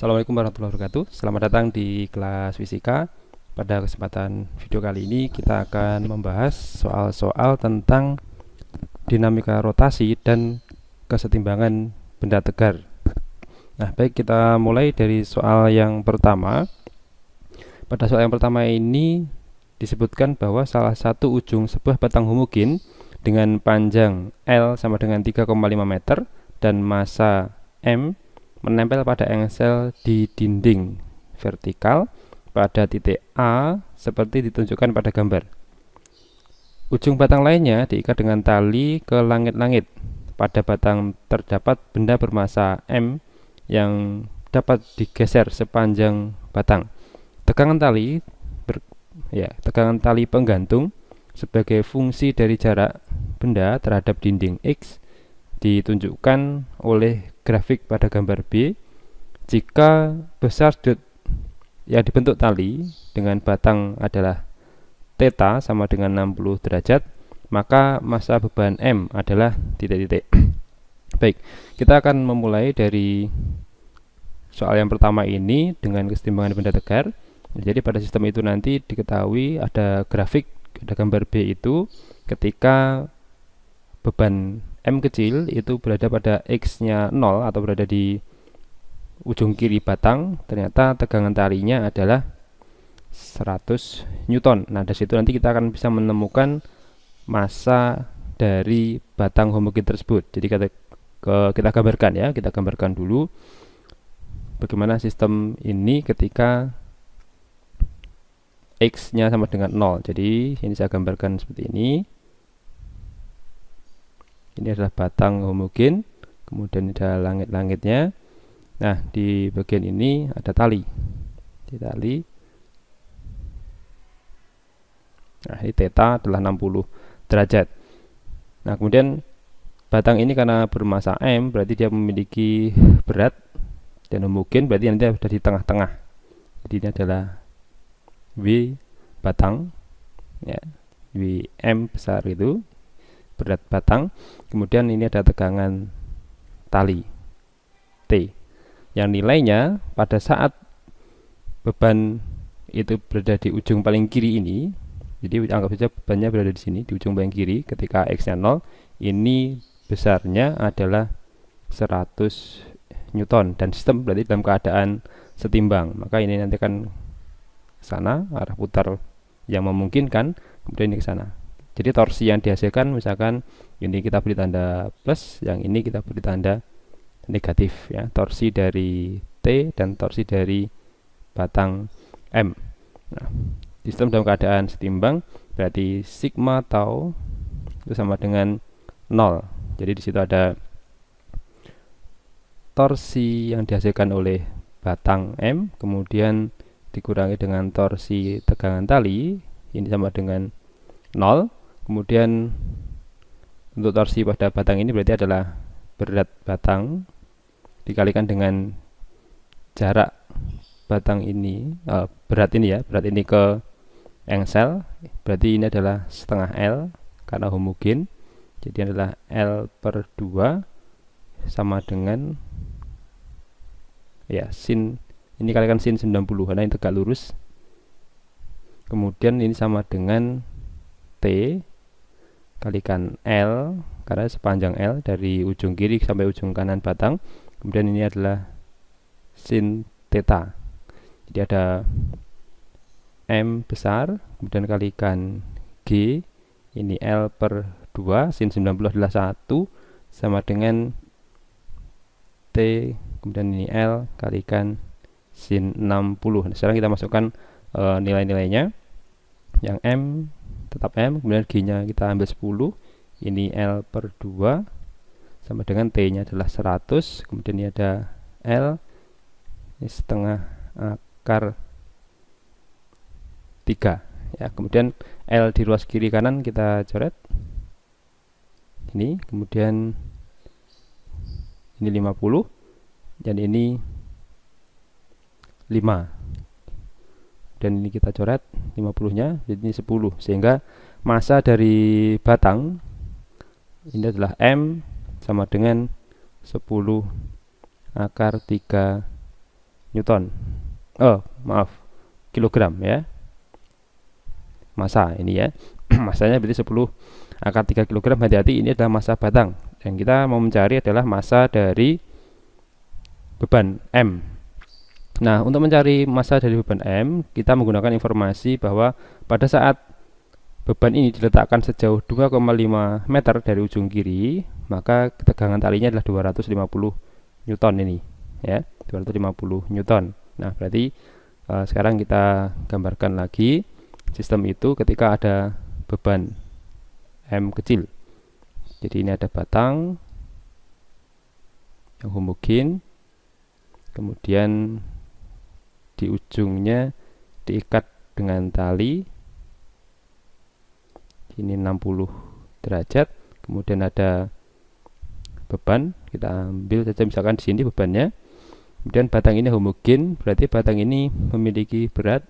Assalamualaikum warahmatullahi wabarakatuh. Selamat datang di kelas fisika. Pada kesempatan video kali ini kita akan membahas soal-soal tentang dinamika rotasi dan kesetimbangan benda tegar. Nah, baik, kita mulai dari soal yang pertama. Pada soal yang pertama ini disebutkan bahwa salah satu ujung sebuah batang homogen dengan panjang L sama dengan 3,5 meter dan massa M menempel pada engsel di dinding vertikal pada titik A seperti ditunjukkan pada gambar. Ujung batang lainnya diikat dengan tali ke langit-langit. Pada batang terdapat benda bermassa M yang dapat digeser sepanjang batang. Tegangan tali penggantung sebagai fungsi dari jarak benda terhadap dinding X ditunjukkan oleh grafik pada gambar B. Jika besar sudut yang dibentuk tali dengan batang adalah theta sama dengan 60 derajat, maka massa beban M adalah titik-titik. Baik, kita akan memulai dari soal yang pertama ini dengan kesetimbangan benda tegar. Jadi pada sistem itu nanti diketahui ada grafik, ada gambar B itu ketika beban M kecil itu berada pada X-nya 0 atau berada di ujung kiri batang, ternyata tegangan talinya adalah 100 Newton. Nah, dari situ nanti kita akan bisa menemukan massa dari batang homogen tersebut. Jadi kita gambarkan ya, kita gambarkan dulu bagaimana sistem ini ketika X-nya sama dengan 0. Jadi ini saya gambarkan seperti ini. Ini adalah batang homogen, kemudian ada langit-langitnya. Nah, di bagian ini ada tali. Di tali. Nah, ini theta adalah 60 derajat. Nah, kemudian batang ini karena bermassa M, berarti dia memiliki berat dan homogen, berarti nanti ada di tengah-tengah. Jadi ini adalah W batang, ya, Wm besar itu berat batang. Kemudian ini ada tegangan tali T yang nilainya pada saat beban itu berada di ujung paling kiri ini. Jadi anggap saja bebannya berada di sini di ujung paling kiri ketika X-nya 0, ini besarnya adalah 100 Newton dan sistem berarti dalam keadaan setimbang. Maka ini nanti akan ke sana, arah putar yang memungkinkan, kemudian ini ke sana. Jadi torsi yang dihasilkan misalkan ini kita beri tanda plus, yang ini kita beri tanda negatif ya. Torsi dari T dan torsi dari batang M. Nah, sistem dalam keadaan setimbang berarti sigma tau itu sama dengan 0. Jadi di situ ada torsi yang dihasilkan oleh batang M kemudian dikurangi dengan torsi tegangan tali, ini sama dengan 0. Kemudian untuk torsi pada batang ini berarti adalah berat batang dikalikan dengan jarak batang ini, berat ini ke engsel, berarti ini adalah setengah L karena homogen, jadi adalah L/2 sama dengan ya sin, ini kalikan sin 90 karena ini tegak lurus. Kemudian ini sama dengan T kalikan L karena sepanjang L dari ujung kiri sampai ujung kanan batang. Kemudian ini adalah sin theta. Jadi ada M besar, kemudian kalikan G, ini L/2, sin 90 adalah 1 sama dengan T, kemudian ini L kalikan sin 60. Nah, sekarang kita masukkan nilai-nilainya. Yang M tetap M, kemudian G-nya kita ambil 10. Ini L/2 sama dengan T-nya adalah 100. Kemudian ini ada L, ini setengah akar 3 ya. Kemudian L di ruas kiri kanan kita coret. Ini, kemudian ini 50 dan ini 5. Dan ini kita coret 50-nya, jadi ini 10, sehingga massa dari batang ini adalah M sama dengan 10 akar 3 Newton. Oh, maaf, kilogram ya. Massa ini ya. Masanya berarti 10 akar 3 kg. Hati-hati, ini adalah massa batang. Yang kita mau mencari adalah massa dari beban M. Nah, untuk mencari massa dari beban M, kita menggunakan informasi bahwa pada saat beban ini diletakkan sejauh 2,5 meter dari ujung kiri, maka tegangan talinya adalah 250 Newton ini ya, 250 Newton. Nah, berarti sekarang kita gambarkan lagi sistem itu ketika ada beban M kecil. Jadi ini ada batang yang homogen, kemudian di ujungnya diikat dengan tali, ini 60 derajat, kemudian ada beban, kita ambil saja misalkan di sini bebannya, kemudian batang ini homogen, berarti batang ini memiliki berat,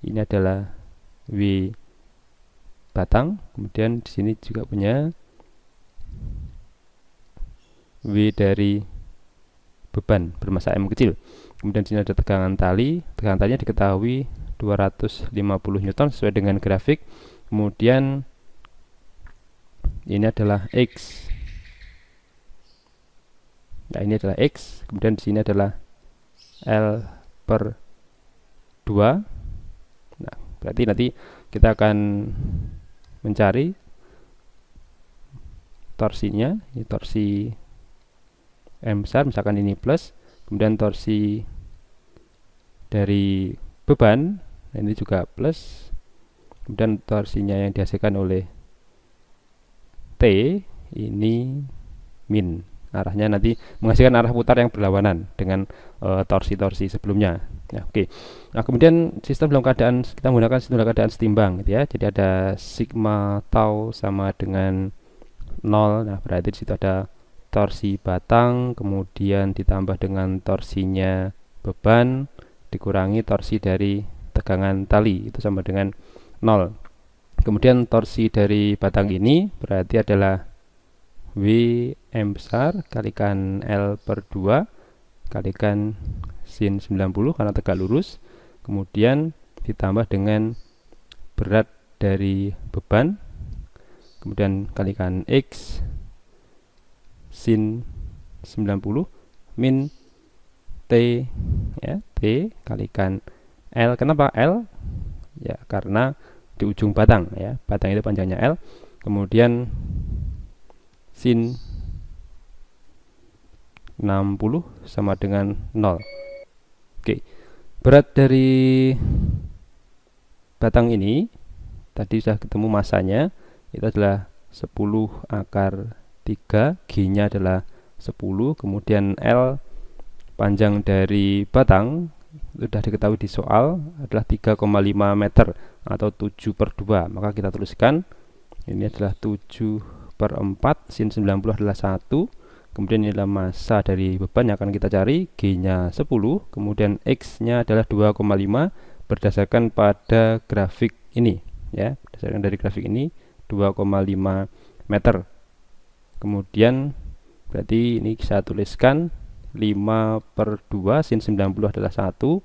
ini adalah W batang, kemudian di sini juga punya W dari beban bermassa M kecil. Kemudian di sini ada tegangan talinya diketahui 250 Newton sesuai dengan grafik. Kemudian ini adalah X. Nah, ini adalah X, kemudian di sini adalah L per 2. Nah, berarti nanti kita akan mencari torsinya. Ini torsi M besar, misalkan ini plus, kemudian torsi dari beban, ini juga plus, kemudian torsinya yang dihasilkan oleh T ini min. Arahnya nanti menghasilkan arah putar yang berlawanan dengan torsi-torsi sebelumnya ya, oke. Nah, kemudian sistem dalam keadaan, kita menggunakan sistem dalam keadaan setimbang gitu ya. Jadi ada sigma tau sama dengan 0. Nah, berarti disitu ada torsi batang, kemudian ditambah dengan torsinya beban, dikurangi torsi dari tegangan tali, itu sama dengan 0. Kemudian torsi dari batang ini berarti adalah W M besar kalikan L per 2 kalikan sin 90 karena tegak lurus, kemudian ditambah dengan berat dari beban, kemudian kalikan X sin 90 min T ya, T kalikan L. Kenapa L? Ya, karena di ujung batang ya, batang itu panjangnya L, kemudian sin 60 sama dengan 0. Oke, berat dari batang ini tadi sudah ketemu masanya, itu adalah 10 akar 3, G nya adalah 10, kemudian L panjang dari batang sudah diketahui di soal adalah 3,5 meter atau 7 per 2, maka kita tuliskan ini adalah 7 per 4, sin 90 adalah 1, kemudian ini adalah massa dari beban yang akan kita cari, G nya 10, kemudian X nya adalah 2,5 berdasarkan pada grafik ini ya, berdasarkan dari grafik ini 2,5 meter. Kemudian berarti ini saya tuliskan 5 per 2, sin 90 adalah 1,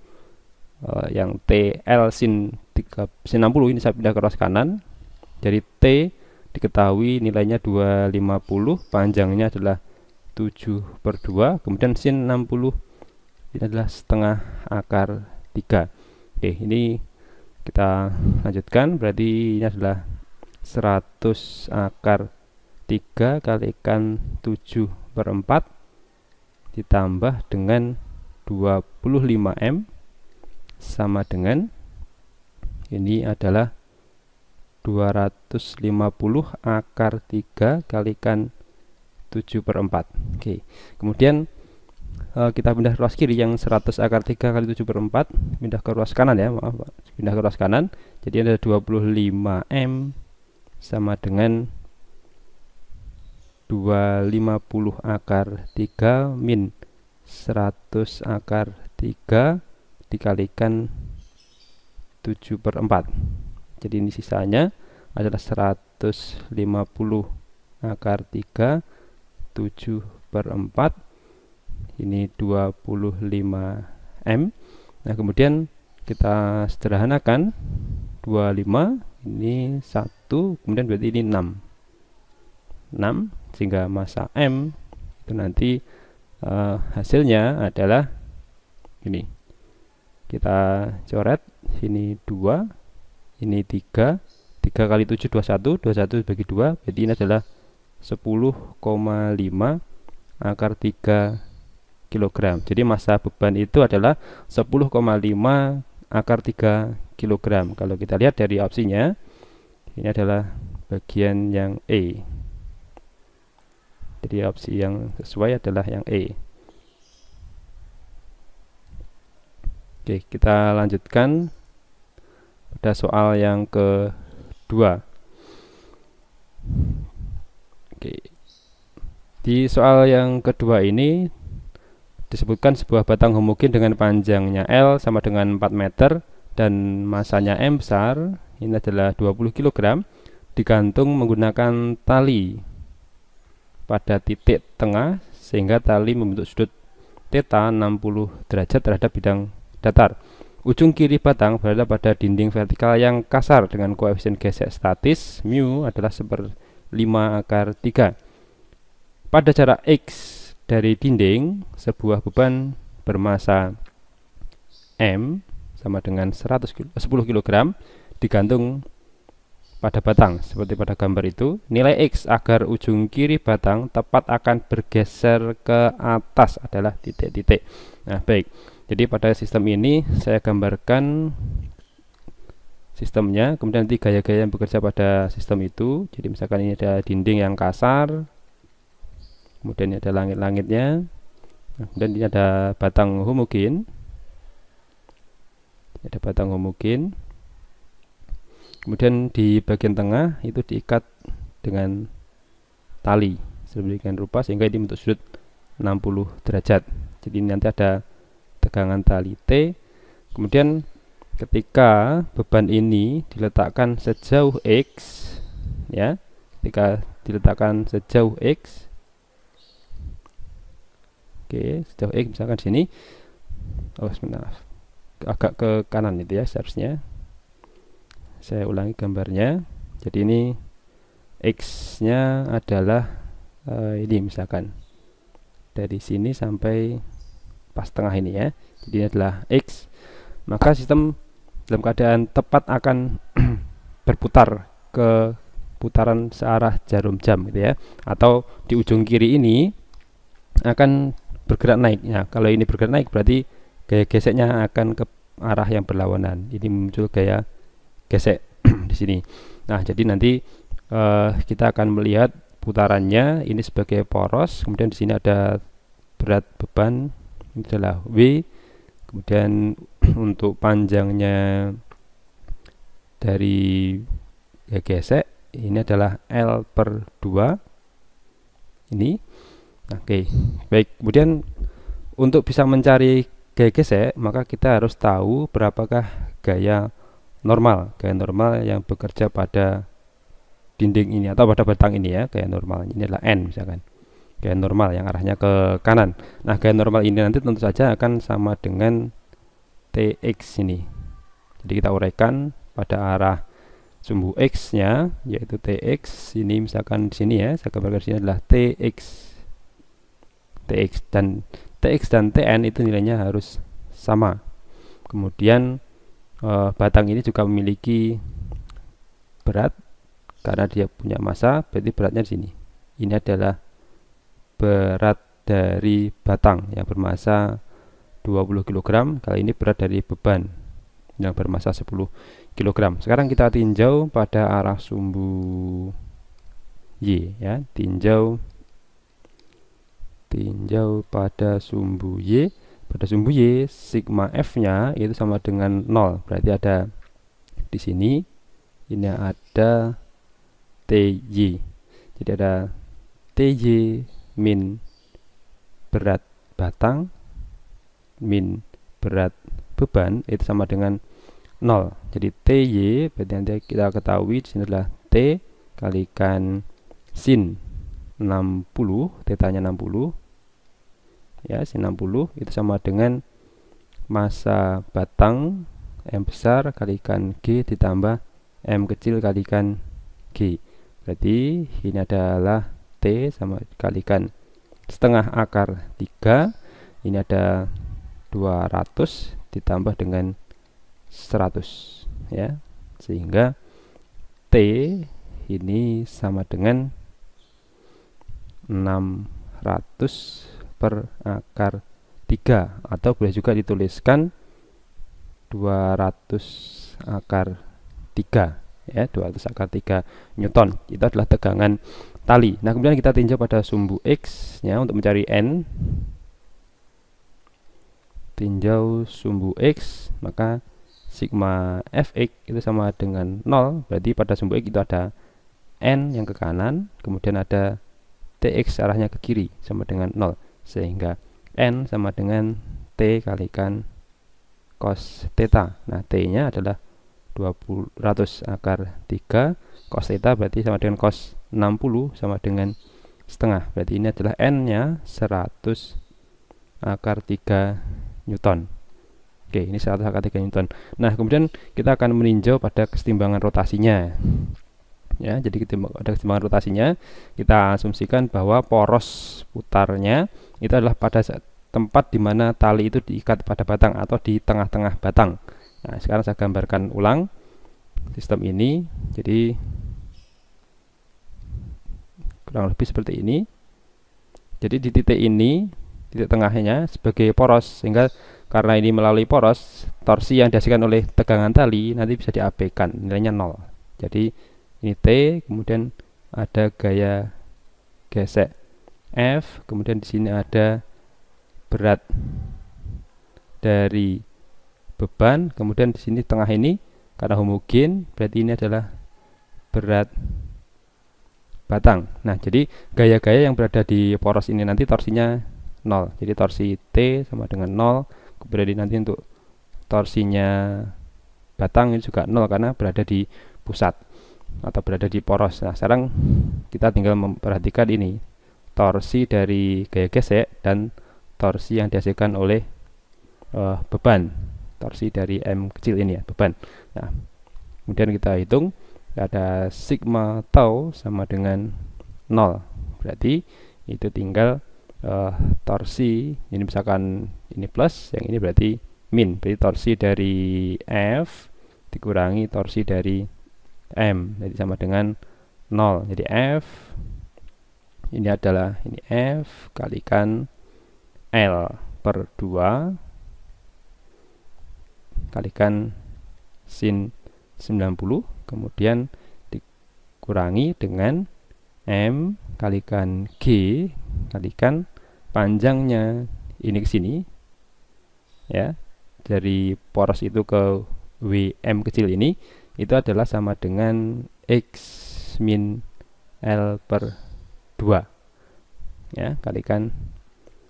yang TL sin 60 ini saya pindah ke ruas kanan, jadi T diketahui nilainya 250, panjangnya adalah 7 per 2, kemudian sin 60 ini adalah setengah akar 3. Oke, ini kita lanjutkan, berarti ini adalah 100 akar 3 kalikan 7 per 4 ditambah dengan 25 M sama dengan ini adalah 250 akar 3 kalikan 7 per 4. Oke, kemudian kita pindah ke ruas kiri, yang 100 akar 3 kali 7 per 4 pindah ke ruas kanan ya, maaf Pak, pindah ke ruas kanan, jadi ada 25 M sama dengan 250 akar 3 min 100 akar 3 dikalikan 7 per 4. Jadi ini sisanya adalah 150 akar 3 7 per 4, ini 25 M. Nah, kemudian kita sederhanakan 25 ini 1, kemudian berarti ini 6, sehingga massa M itu nanti hasilnya adalah ini. Kita coret, ini 2, ini 3 kali 7 21, 21 bagi 2, berarti ini adalah 10,5 akar 3 kg. Jadi massa beban itu adalah 10,5 akar 3 kg. Kalau kita lihat dari opsinya, ini adalah bagian yang E. Jadi opsi yang sesuai adalah yang E. Oke, kita lanjutkan pada soal yang kedua. Oke. Di soal yang kedua ini disebutkan sebuah batang homogen dengan panjangnya L sama dengan 4 meter dan masanya M besar, ini adalah 20 kg, digantung menggunakan tali pada titik tengah sehingga tali membentuk sudut theta 60 derajat terhadap bidang datar. Ujung kiri batang berada pada dinding vertikal yang kasar dengan koefisien gesek statis mu adalah 1/5 akar 3. Pada jarak X dari dinding, sebuah beban bermassa M sama dengan 10 kg digantung pada batang seperti pada gambar itu. Nilai X agar ujung kiri batang tepat akan bergeser ke atas adalah titik-titik. Nah, baik. Jadi pada sistem ini saya gambarkan sistemnya, kemudian nanti gaya-gaya yang bekerja pada sistem itu. Jadi misalkan ini ada dinding yang kasar, kemudian ini ada langit-langitnya, kemudian ini ada batang homogen. Ada batang homogen. Kemudian di bagian tengah itu diikat dengan tali sedemikian rupa sehingga ini bentuk sudut 60 derajat. Jadi nanti ada tegangan tali T. Kemudian ketika beban ini diletakkan sejauh X, ya, ketika diletakkan sejauh X, oke, sejauh X misalkan sini, oh maaf, agak ke kanan itu ya seharusnya. Saya ulangi gambarnya. Jadi ini X nya adalah ini misalkan dari sini sampai pas tengah ini ya. Jadi ini adalah X. Maka sistem dalam keadaan tepat akan berputar ke putaran searah jarum jam gitu ya. Atau di ujung kiri ini akan bergerak naik. Ya, kalau ini bergerak naik berarti gaya geseknya akan ke arah yang berlawanan. Ini muncul gaya gesek di sini. Nah, jadi nanti kita akan melihat putarannya ini sebagai poros. Kemudian di sini ada berat beban, ini adalah W. Kemudian untuk panjangnya dari gesek ini adalah L/2 ini. Oke, baik. Kemudian untuk bisa mencari gaya gesek, maka kita harus tahu berapakah gaya normal yang bekerja pada dinding ini atau pada batang ini ya. Gaya normal ini adalah N misalkan, gaya normal yang arahnya ke kanan. Nah, gaya normal ini nanti tentu saja akan sama dengan TX ini. Jadi kita uraikan pada arah sumbu X nya yaitu TX. Ini misalkan di sini ya, saya gambarkan di sini adalah TX dan TX dan TN itu nilainya harus sama. Kemudian batang ini juga memiliki berat karena dia punya massa, berarti beratnya di sini. Ini adalah berat dari batang yang bermassa 20 kg. Kali ini berat dari beban yang bermassa 10 kg. Sekarang kita tinjau pada arah sumbu Y ya, tinjau pada sumbu Y. Pada sumbu Y, sigma F-nya itu sama dengan 0. Berarti ada di sini, ini ada TY. Jadi ada TY min berat batang min berat beban itu sama dengan 0. Jadi TY berarti nanti kita ketahui di sini adalah T kalikan sin 60, tetanya 60. ya, sin 60 itu sama dengan massa batang M besar kalikan G ditambah M kecil kalikan G. Berarti ini adalah T sama kalikan setengah akar 3. Ini ada 200 ditambah dengan 100 ya, sehingga T ini sama dengan 600 per akar 3, atau boleh juga dituliskan 200 akar 3 ya, 200 akar 3 Newton. Itu adalah tegangan tali. Nah, kemudian kita tinjau pada sumbu X ya, untuk mencari N. Tinjau sumbu X, maka sigma Fx itu sama dengan 0. Berarti pada sumbu X itu ada N yang ke kanan, kemudian ada Tx arahnya ke kiri sama dengan 0, sehingga N sama dengan T kalikan cos theta. Nah, T nya adalah 200 akar 3 cos theta, berarti sama dengan cos 60 sama dengan setengah. Berarti ini adalah N nya 100 akar 3 Newton. Oke, ini 100 akar 3 Newton. Nah, kemudian kita akan meninjau pada kesetimbangan rotasinya ya. Jadi ada kesetimbangan rotasinya, kita asumsikan bahwa poros putarnya itu adalah pada tempat di mana tali itu diikat pada batang atau di tengah-tengah batang. Nah, sekarang saya gambarkan ulang sistem ini. Jadi kurang lebih seperti ini. Jadi di titik ini, titik tengahnya sebagai poros, sehingga karena ini melalui poros, torsi yang dihasilkan oleh tegangan tali nanti bisa diabaikan, nilainya 0. Jadi ini T, kemudian ada gaya gesek F, kemudian di sini ada berat dari beban, kemudian di sini tengah ini karena homogen, berarti ini adalah berat batang. Nah, jadi gaya-gaya yang berada di poros ini nanti torsinya 0. Jadi torsi T sama dengan 0. Berarti nanti untuk torsinya batang ini juga 0 karena berada di pusat atau berada di poros. Nah, sekarang kita tinggal memperhatikan ini torsi dari gaya gesek dan torsi yang dihasilkan oleh beban, torsi dari M kecil ini ya, beban. Nah, kemudian kita hitung ada sigma tau sama dengan 0. Berarti itu tinggal torsi ini, misalkan ini plus, yang ini berarti min. Berarti torsi dari F dikurangi torsi dari M, jadi sama dengan 0. Jadi F ini adalah ini F kalikan L per 2 kalikan sin 90, kemudian dikurangi dengan M kalikan G kalikan panjangnya ini ke sini ya, dari poros itu ke WM kecil ini, itu adalah sama dengan X min L per 2 ya, kalikan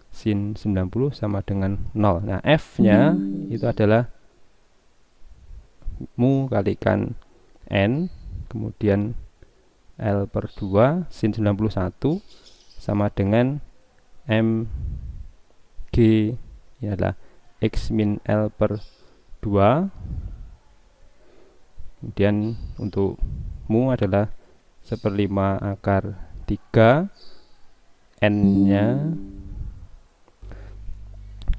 sin 90 sama dengan 0. Nah, F nya itu adalah mu kalikan N, kemudian L per 2 sin 91 sama dengan M G, ini adalah X min L per 2. Kemudian untuk mu adalah 1/5 akar 3 N nya.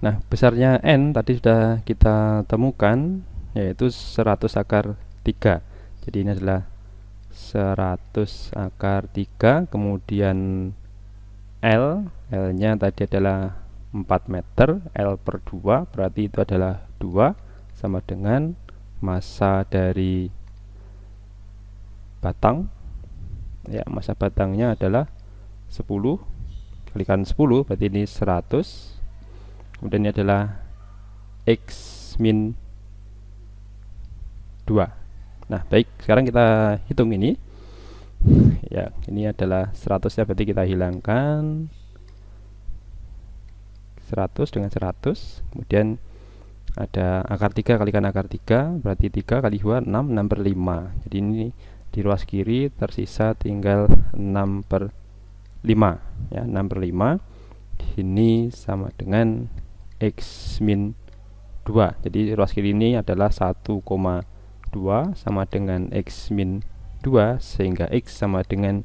Nah, besarnya N tadi sudah kita temukan, yaitu 100 akar 3. Jadi ini adalah 100 akar 3, kemudian L nya tadi adalah 4 meter, L per 2 berarti itu adalah 2, sama dengan massa dari batang ya, massa batangnya adalah 10 kalikan 10, berarti ini 100. Kemudian ini adalah X min 2. Nah, baik, sekarang kita hitung ini ya, ini adalah 100 ya, berarti kita hilangkan 100 dengan 100, kemudian ada akar 3 kalikan akar 3, berarti 3 kali 2 6, 6 per 5. Jadi ini di ruas kiri tersisa tinggal 6 per 5 ya, 6 per 5. Ini sama dengan X min 2. Jadi ruas kiri ini adalah 1,2 sama dengan X min 2, sehingga X sama dengan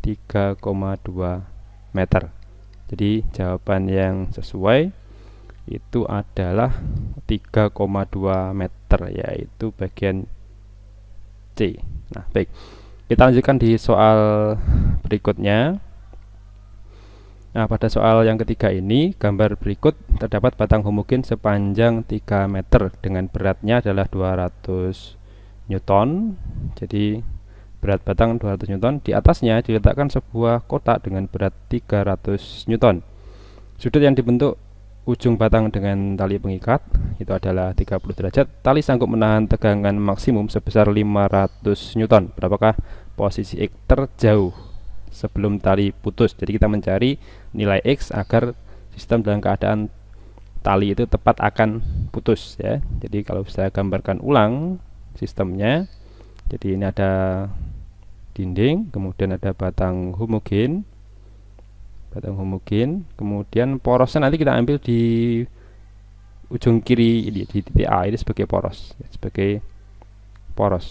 3,2 meter. Jadi jawaban yang sesuai itu adalah 3,2 meter, yaitu bagian C. Nah, baik. Kita lanjutkan di soal berikutnya. Nah, pada soal yang ketiga ini, gambar berikut terdapat batang homogen sepanjang 3 meter dengan beratnya adalah 200 Newton. Jadi berat batang 200 Newton. Di atasnya diletakkan sebuah kotak dengan berat 300 Newton. Sudut yang dibentuk ujung batang dengan tali pengikat itu adalah 30 derajat. Tali sanggup menahan tegangan maksimum sebesar 500 Newton. Berapakah posisi X terjauh sebelum tali putus? Jadi kita mencari nilai X agar sistem dalam keadaan tali itu tepat akan putus, ya. Jadi kalau saya gambarkan ulang sistemnya, jadi ini ada dinding, kemudian ada batang homogen, kemudian porosnya nanti kita ambil di ujung kiri ini, di titik A ini sebagai poros,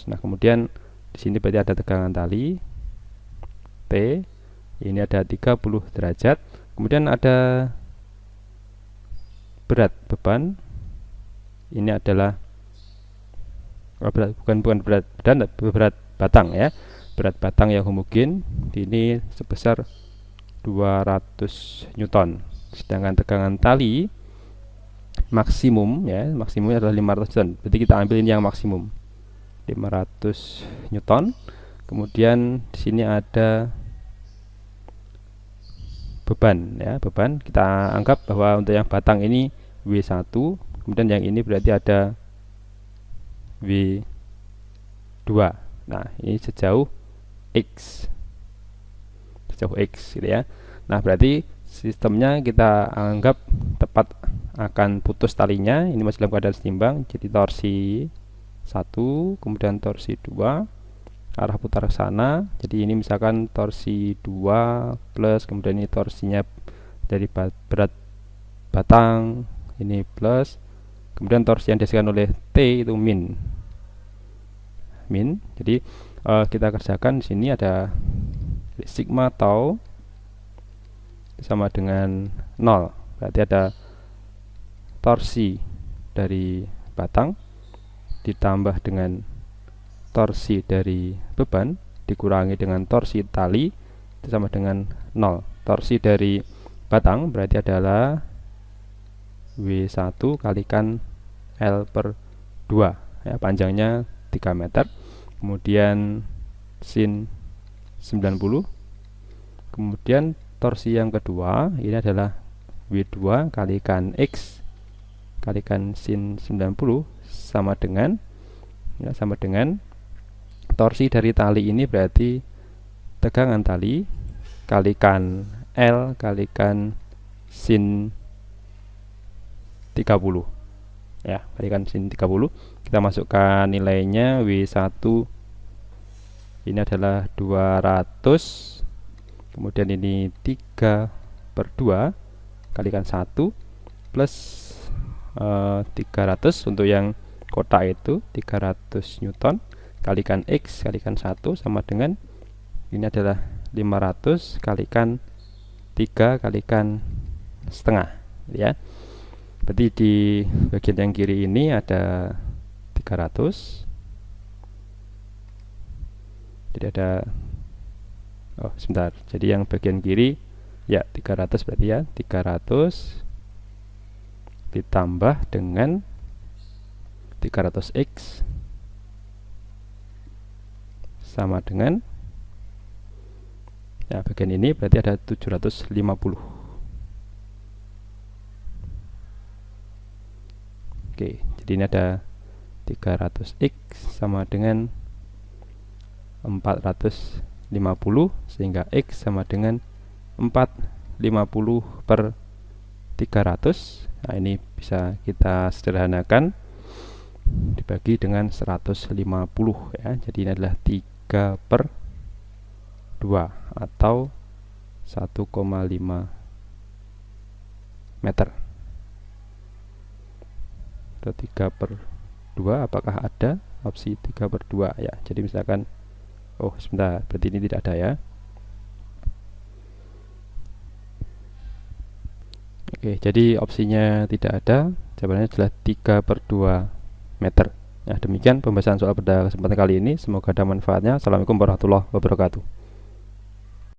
Nah, kemudian di sini berarti ada tegangan tali T, ini ada 30 derajat, kemudian ada berat beban, ini adalah bukan berat batang, ya. Berat batang yang homogen ini sebesar 200 Newton. Sedangkan tegangan tali maksimum, ya, maksimumnya adalah 500 Newton. Berarti kita ambil ini yang maksimum, 500 Newton. Kemudian di sini ada beban, ya, beban. Kita anggap bahwa untuk yang batang ini W1, kemudian yang ini berarti ada W2. Nah, ini sejauh X, gitu, ya. Nah, berarti sistemnya kita anggap tepat akan putus talinya. Ini masih dalam keadaan seimbang, jadi torsi 1, kemudian torsi 2, arah putar ke sana. Jadi ini misalkan torsi 2 plus, kemudian ini torsinya dari berat batang ini plus, kemudian torsi yang dihasilkan oleh T itu min. Jadi kita kerjakan di sini ada sigma tau sama dengan 0. Berarti ada torsi dari batang ditambah dengan torsi dari beban dikurangi dengan torsi tali itu sama dengan 0. Torsi dari batang berarti adalah W1 kalikan L per 2, ya, panjangnya 3 meter. Kemudian sin 90. Kemudian torsi yang kedua ini adalah W2 kalikan X kalikan sin 90 sama dengan, ya, sama dengan torsi dari tali ini berarti tegangan tali kalikan L kalikan sin 30, ya, kalikan sin 30. Kita masukkan nilainya. W1 ini adalah 200, kemudian ini 3 per 2 kalikan 1 plus 300 untuk yang kotak itu 300 Newton kalikan X kalikan 1 sama dengan ini adalah 500 kalikan 3 kalikan setengah, ya. Berarti di bagian yang kiri ini ada 300. Jadi ada, oh sebentar, jadi yang bagian kiri, ya, 300 berarti, ya, 300 ditambah dengan 300X sama dengan, ya, bagian ini berarti ada 750. Oke, jadi ini ada 300X sama dengan 450, sehingga X sama dengan 450 per 300. Nah, ini bisa kita sederhanakan dibagi dengan 150, ya. Jadi ini adalah 3 per 2 atau 1,5 meter. Atau 3/2, apakah ada opsi 3/2 ya? Jadi misalkan, oh sebentar, berarti ini tidak ada ya. Oke, jadi opsinya tidak ada, jawabannya adalah 3/2 meter. Ya, demikian pembahasan soal pada kesempatan kali ini. Semoga ada manfaatnya. Assalamualaikum warahmatullahi wabarakatuh.